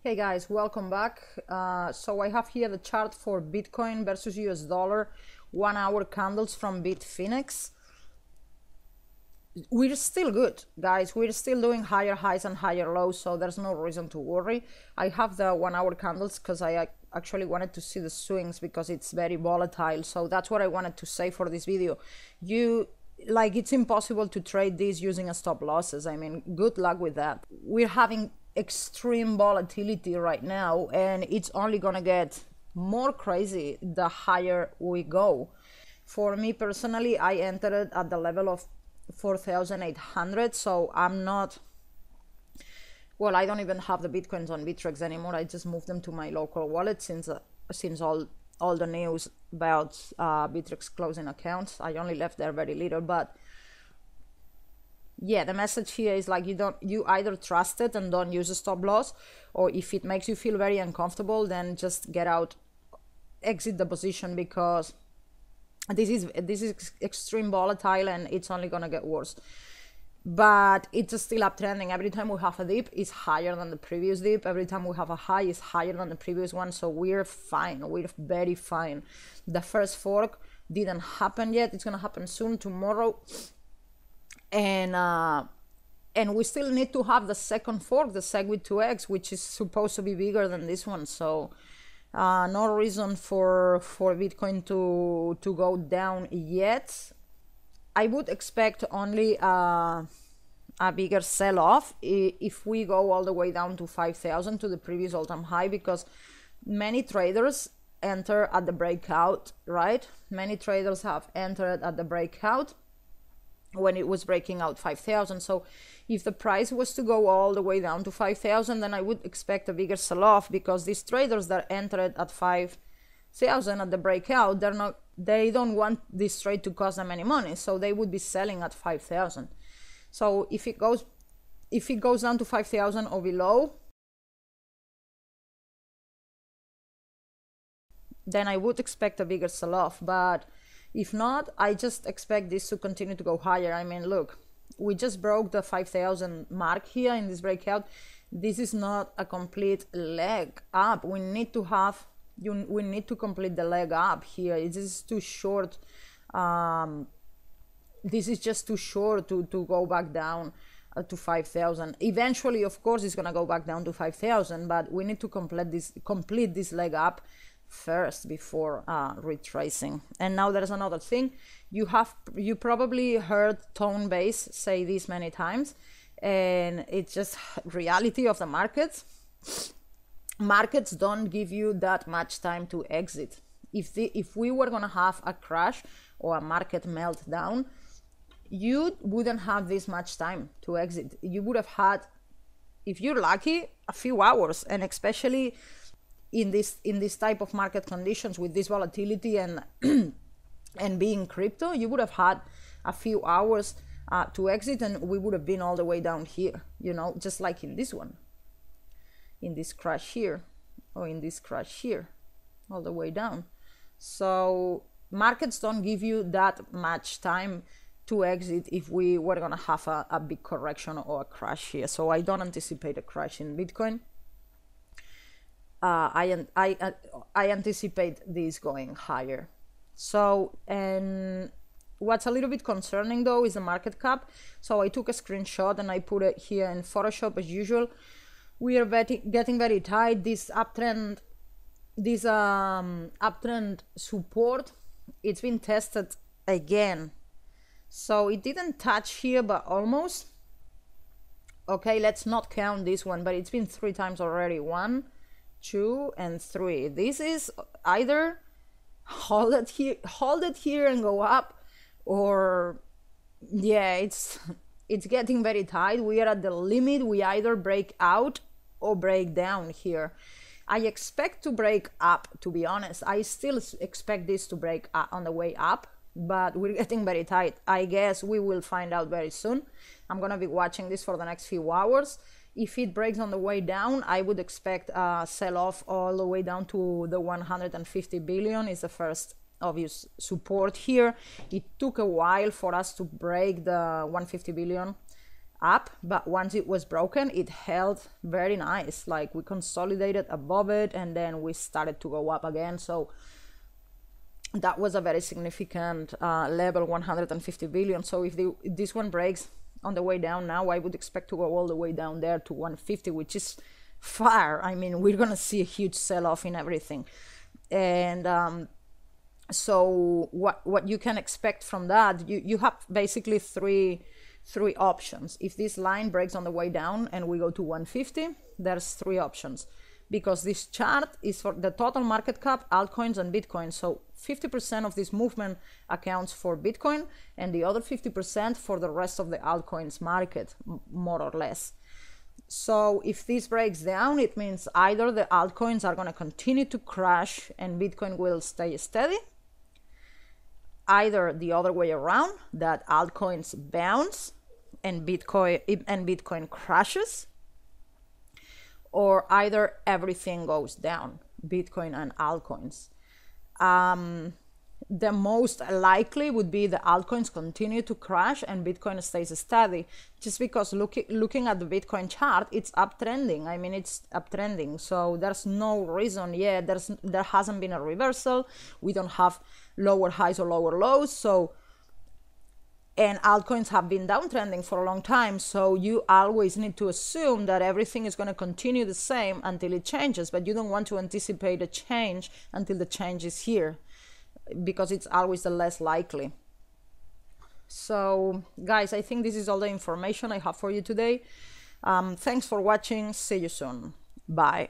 Hey guys, welcome back. So I have here the chart for Bitcoin versus US dollar, 1 hour candles from Bitfinex. We're still good, guys. We're still doing higher highs and higher lows, so there's no reason to worry. I have the 1 hour candles because I actually wanted to see the swings because it's very volatile. So that's what I wanted to say for this video. It's impossible to trade these using a stop losses. I mean, good luck with that. We're having extreme volatility right now, and it's only gonna get more crazy the higher we go. For me personally, I entered it at the level of 4,800, so I'm not, well, I don't even have the Bitcoins on Bittrex anymore. I just moved them to my local wallet since all the news about Bittrex closing accounts. I only left there very little, but yeah, the message here is like you either trust it and don't use a stop loss, or if it makes you feel very uncomfortable, then just get out, exit the position, because this is extreme volatile and it's only gonna get worse. But it's still uptrending. Every time we have a dip, it's higher than the previous dip. Every time we have a high, it's higher than the previous one. So we're fine. We're very fine. The first fork didn't happen yet. It's gonna happen soon, tomorrow. And we still need to have the second fork, the SegWit2X, which is supposed to be bigger than this one. So no reason for Bitcoin to go down yet. I would expect only a bigger sell-off if we go all the way down to 5,000, to the previous all-time high, because many traders enter at the breakout, right? Many traders have entered at the breakout when it was breaking out 5,000. So if the price was to go all the way down to 5,000, then I would expect a bigger sell-off, because these traders that entered at 5,000 at the breakout, they don't want this trade to cost them any money, so they would be selling at 5,000. So if it goes down to 5,000 or below, then I would expect a bigger sell-off. But if not, I just expect this to continue to go higher. I mean, look, we just broke the 5,000 mark here in this breakout. This is not a complete leg up. We need to complete the leg up here. It is too short. This is just too short to go back down to 5,000. Eventually, of course, it's gonna go back down to 5,000, but we need to complete this leg up first before retracing. And now there's another thing. You probably heard Tone Base say this many times, and it's just reality of the markets. Markets don't give you that much time to exit. If we were gonna have a crash or a market meltdown, you wouldn't have this much time to exit. You would have had, if you're lucky, a few hours. And especially in this type of market conditions with this volatility and and being crypto, you would have had a few hours to exit, and we would have been all the way down here, just like in this one, in this crash here, or in this crash here, all the way down. So markets don't give you that much time to exit if we were gonna have a big correction or a crash here. So I don't anticipate a crash in Bitcoin. I anticipate this going higher. So, and what's a little bit concerning though is the market cap. So I took a screenshot and I put it here in Photoshop as usual. We are getting very tight. This uptrend support, it's been tested again. So it didn't touch here, but almost. Okay, let's not count this one, but it's been 3 times already. 1, 2, and 3. This is either hold it here and go up, or yeah, it's getting very tight. We are at the limit. We either break out or break down here. I expect to break up, to be honest. I still expect this to break on the way up, but we're getting very tight. I guess we will find out very soon. I'm gonna be watching this for the next few hours. If it breaks on the way down, I would expect a sell-off all the way down to the 150 billion is the first obvious support here. It took a while for us to break the 150 billion up, but once it was broken, it held very nice. Like we consolidated above it and then we started to go up again. So that was a very significant level, 150 billion. So if this one breaks on the way down now, I would expect to go all the way down there to 150, which is far. I mean, we're gonna see a huge sell-off in everything. And so what you can expect from that, you have basically three options. If this line breaks on the way down and we go to 150, there's three options, because this chart is for the total market cap, altcoins and Bitcoin. So 50% of this movement accounts for Bitcoin and the other 50% for the rest of the altcoins market, more or less. So if this breaks down, it means either the altcoins are going to continue to crash and Bitcoin will stay steady, either the other way around, that altcoins bounce and Bitcoin crashes, or either everything goes down, Bitcoin and altcoins. The most likely would be the altcoins continue to crash and Bitcoin stays steady, just because looking at the Bitcoin chart, it's uptrending. I mean, it's uptrending. So there's no reason yet. There hasn't been a reversal. We don't have lower highs or lower lows. So, and altcoins have been downtrending for a long time. So you always need to assume that everything is going to continue the same until it changes, but you don't want to anticipate a change until the change is here, because it's always the less likely. So guys, I think this is all the information I have for you today. Thanks for watching. See you soon. Bye.